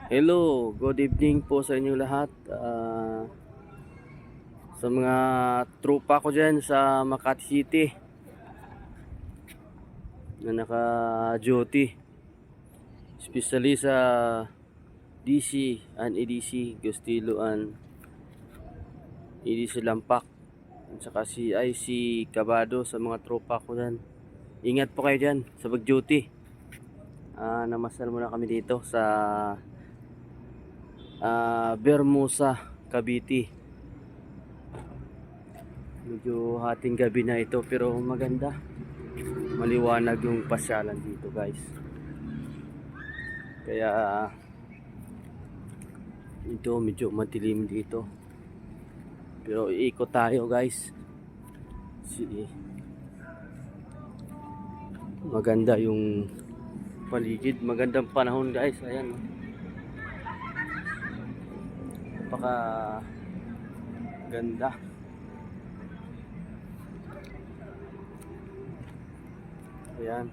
Hello, good evening po sa inyo lahat. Sa mga tropa ko dyan sa Makati City na naka-duty, especially sa DC and EDC, Gustilo and EDC Lampak, at saka CIC Cabado. Sa mga tropa ko dyan, ingat po kayo dyan sa pag-duty. Namasal muna kami dito sa Bermusa, Cavite. Medyo hating gabi na ito pero maganda, maliwanag yung pasyalan dito guys. Kaya ito medyo madilim dito pero iikot tayo guys. Maganda yung paligid, magandang panahon guys. Ayan, napaka ganda. Ayan.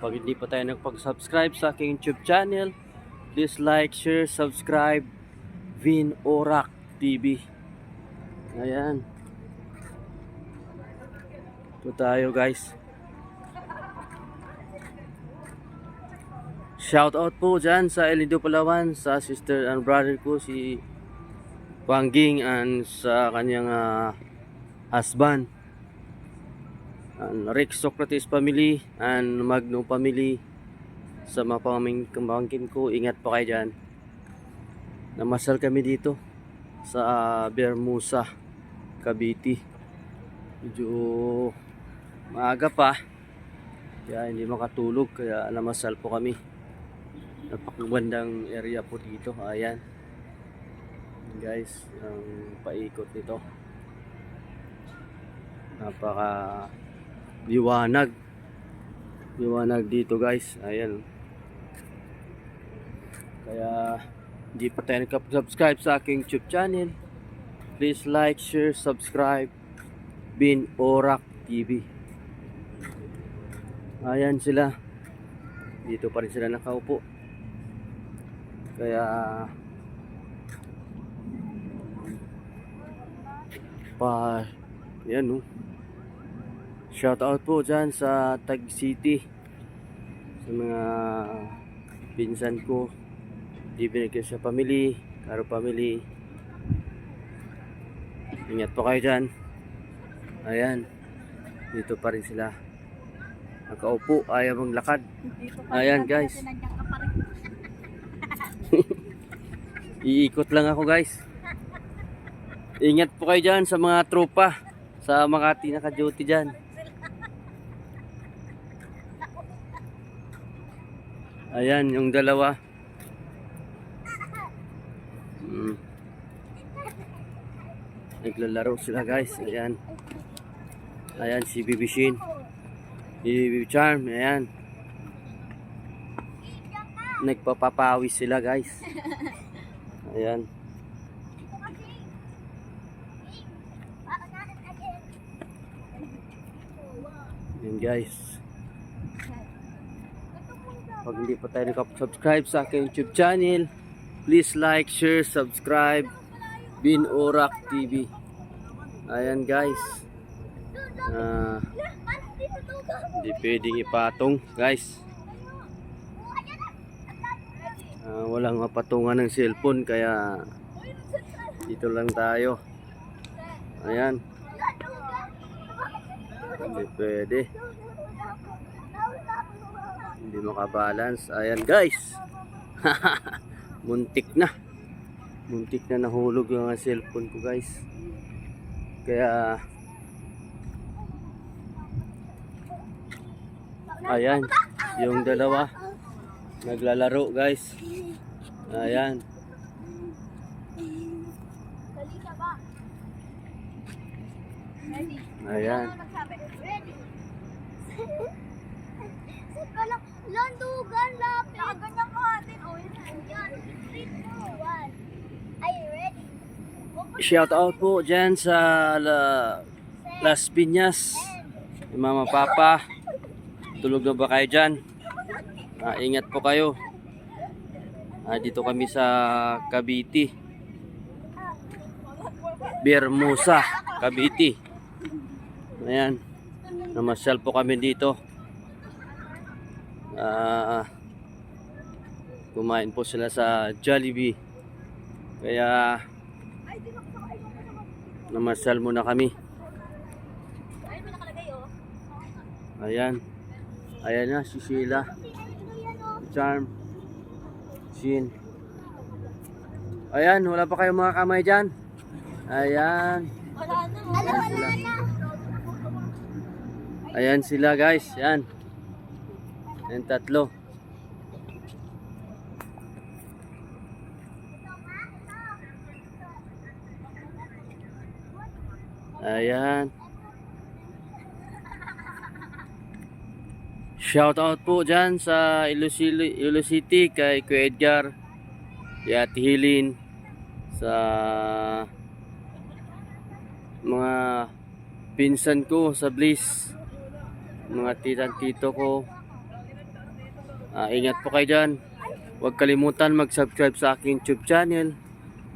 Pag hindi pa tayo nagpag-subscribe sa aking YouTube channel, please like, share, subscribe. Vin Orac TV. Ayan. Ito tayo guys. Shout out po dyan sa El Nido, Palawan, sa sister and brother ko si Pangging and sa kanyang husband, Rick Socrates family and Magno family. Sa mga pamangkin ko, ingat po kayo dyan. Namasal kami dito sa Bermusa, Cavite. Medyo maaga pa kaya hindi makatulog, kaya namasal po kami. Napakagandang area po dito. Ayan guys, ang paikot nito, napaka liwanag dito guys. Ayan, kaya hindi pa tayo nakapag-subscribe sa aking YouTube channel, please like, share, subscribe. Vin Orac TV. Ayan sila, dito pa rin sila nakaupo. Kaya yan no. Shout out po dyan sa Tag City, sa mga pinsan ko, Ibinigay sa family, Caro family. Ingat po kayo dyan. Ayan, dito pa rin sila nakaupo, ayaw maglakad. Ayan guys. Iikot lang ako guys. Ingat po kayo dyan sa mga tropa sa Makati naka-duty dyan. Ayan yung dalawa. Naglalaro sila guys. Ayan. Ayan si Bibi Shin, Bibi Charm. Ayan, nagpapapawis sila guys. Ayan. Ayan guys. Pag hindi pa tayo nakapag-subscribe sa aking YouTube channel, please like, share, subscribe. Vin Orac TV. Ayan guys. Hindi pwedeng ipatong guys. Walang mapatungan ng cellphone, kaya dito lang tayo. Ayan, hindi pwede, hindi makabalance. Ayan guys. muntik na nahulog yung cellphone ko guys. Kaya ayan yung dalawa naglalaro guys. Ayan. Ayan. Landugan lapit. Ganyan ka atin. Oh, yan. 3, 2, 1. Are you ready? Shout out po dyan sa Las Piñas, Mama Papa. Tulog na ba kayo dyan? Ingat po kayo. Dito kami sa Cavite. Bermusa, Cavite. Ayan. Namasyal po kami dito. Kumain po sila sa Jollibee. Kaya namasyal muna kami. Ayan. Ayan na si Sheila. Charm. Shin. Ayan, wala pa kayong mga kamay dyan. Ayan. Wala na. Ayan sila guys. Ayan. Ayan tatlo. Ayan. Shout out po dyan sa Iloilo City kay Kuya Edgar, kay Ate Hilin, sa mga pinsan ko sa Bliss, mga tito ko. Ingat po kayo dyan. Huwag kalimutan mag-subscribe sa aking YouTube channel.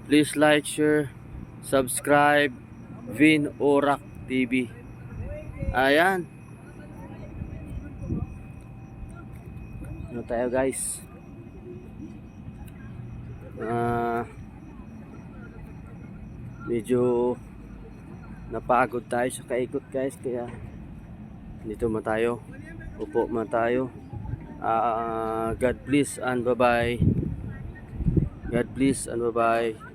Please like, share, subscribe, Vin Orak TV. Ayan. Ano tayo guys? Medyo napagod tayo sa kaikot guys, kaya dito man tayo. Upo man tayo. God bless and bye bye. God bless and bye bye.